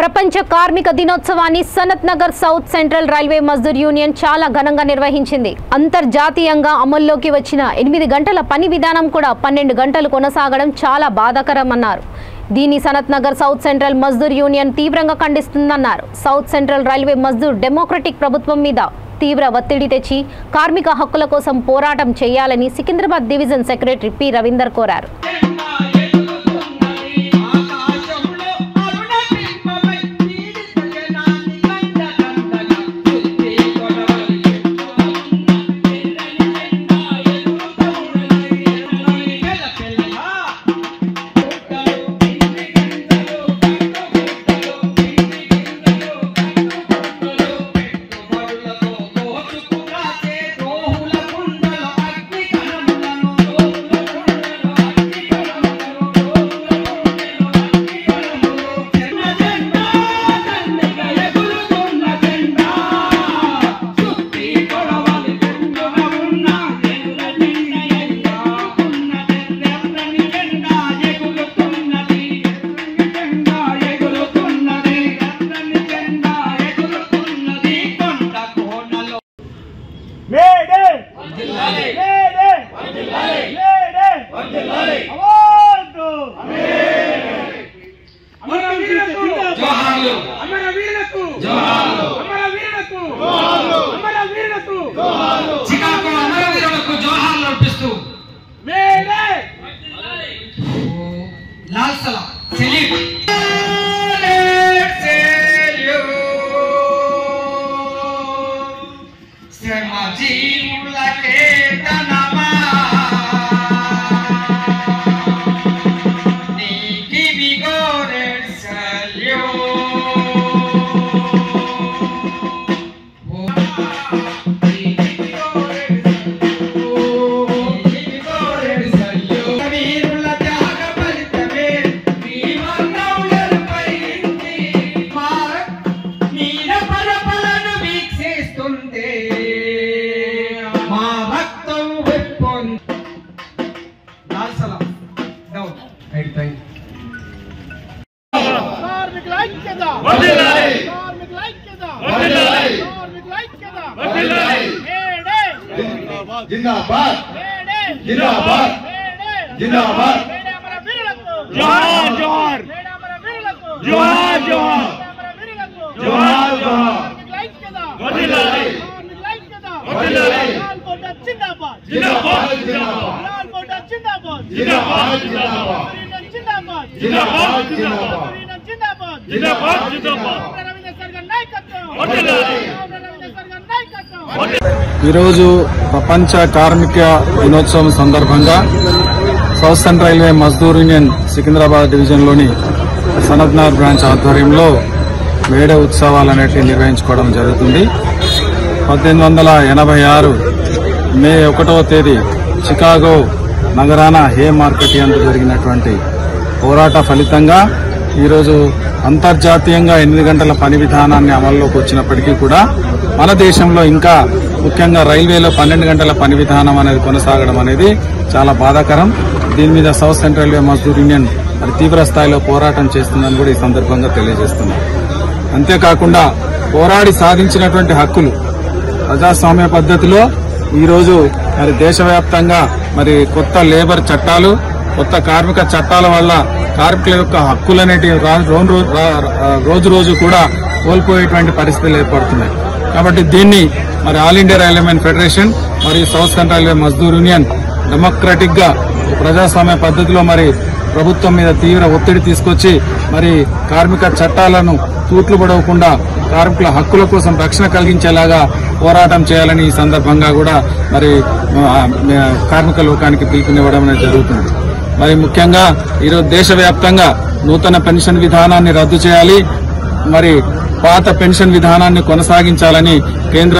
ప్రపంచ కార్మిక దినోత్సవాన్ని Sanath Nagar south central railway Mazdoor union చాలా ఘనంగా నిర్వహించింది. అంతర్జాతీయంగా అమల్లోకి వచ్చిన 8 గంటల పని విధానం కూడా 12 గంటలు కొనసాగడం చాలా బాధాకరమన్నారు. దీని Sanath Nagar south central Mazdoor union తీవ్రంగా ఖండిస్తుందన్నారు. South central railway Mazdoor democratic ప్రభుత్వం మీద తీవ్ర ఒత్తిడి తెచ్చి కార్మిక హక్కుల కోసం పోరాటం చేయాలని Secunderabad division secretary P Ravinder కోరారు. जिंदाबाद जिंदाबाद जिंदाबाद जोहार जोहार जोहार जोहार जोहार जोहार वडिलाई वडिलाई लाल बोटा जिंदाबाद जिंदाबाद जिंदाबाद लाल बोटा जिंदाबाद जिंदाबाद जिंदाबाद जिंदाबाद जिंदाबाद जिंदाबाद जिंदाबाद जिंदाबाद जिंदाबाद रवींद्र सरकार नायकत्व वडिलाई रवींद्र सरकार नायकत्व ఈరోజు ప్రపంచ కార్మిక దినోత్సవం సందర్భంగా south central railway Mazdoor union Secunderabad డివిజన్లోని సనత్ నగర్ బ్రాంచ్ ఆధ్వర్యంలో మేడే ఉత్సవాలు అనేటివి నిర్వహించుకోవడం జరుగుతుంది. 1886 మే 1వ తేదీ చికాగో నగరాన హే మార్కెట్ యందు జరిగినటువంటి పోరాట ఫలితంగా ఈరోజు అంతర్జాతీయంగా 8 గంటల పని విధానాన్ని అమల్లోకి వచ్చినప్పటికీ కూడా మన దేశంలో ఇంకా ముఖ్యంగా రైల్వేలో 12 గంటల పని విధానం అనేది కొనసాగడం అనేది చాలా బాధాకరం. దీని మీద south central railway Mazdoor union మరి తీవ్ర స్థాయిలో పోరాటం చేస్తుందని కూడా ఈ సందర్భంగా తెలియజేస్తున్నాం. అంతేకాకుండా పోరాడి సాధించినటువంటి హక్కులు ప్రజాస్వామ్య పద్ధతిలో ఈరోజు మరి దేశవ్యాప్తంగా మరి కొత్త లేబర్ చట్టాలు, కొత్త కార్మిక చట్టాల వల్ల కార్మికుల యొక్క హక్కులనేటివి రోజు రోజు కూడా కోల్పోయేటువంటి పరిస్థితులు ఏర్పడుతున్నాయి. కాబట్టి దీన్ని మరి ఆల్ ఇండియా రైల్వేమెన్ ఫెడరేషన్ మరియు south central railway Mazdoor union democratic గా ప్రజాస్వామ్య పద్ధతిలో మరి ప్రభుత్వం మీద తీవ్ర ఒత్తిడి తీసుకొచ్చి మరి కార్మిక చట్టాలను తూట్లు పడవకుండా కార్మికుల హక్కుల కోసం రక్షణ కలిగించేలాగా పోరాటం చేయాలని ఈ సందర్భంగా కూడా మరి కార్మిక లోకానికి పిలుపునివ్వడం అనేది జరుగుతుంది. మరి ముఖ్యంగా ఈరోజు దేశవ్యాప్తంగా నూతన పెన్షన్ విధానాన్ని రద్దు చేయాలి, మరి పాత పెన్షన్ విధానాన్ని కొనసాగించాలని కేంద్ర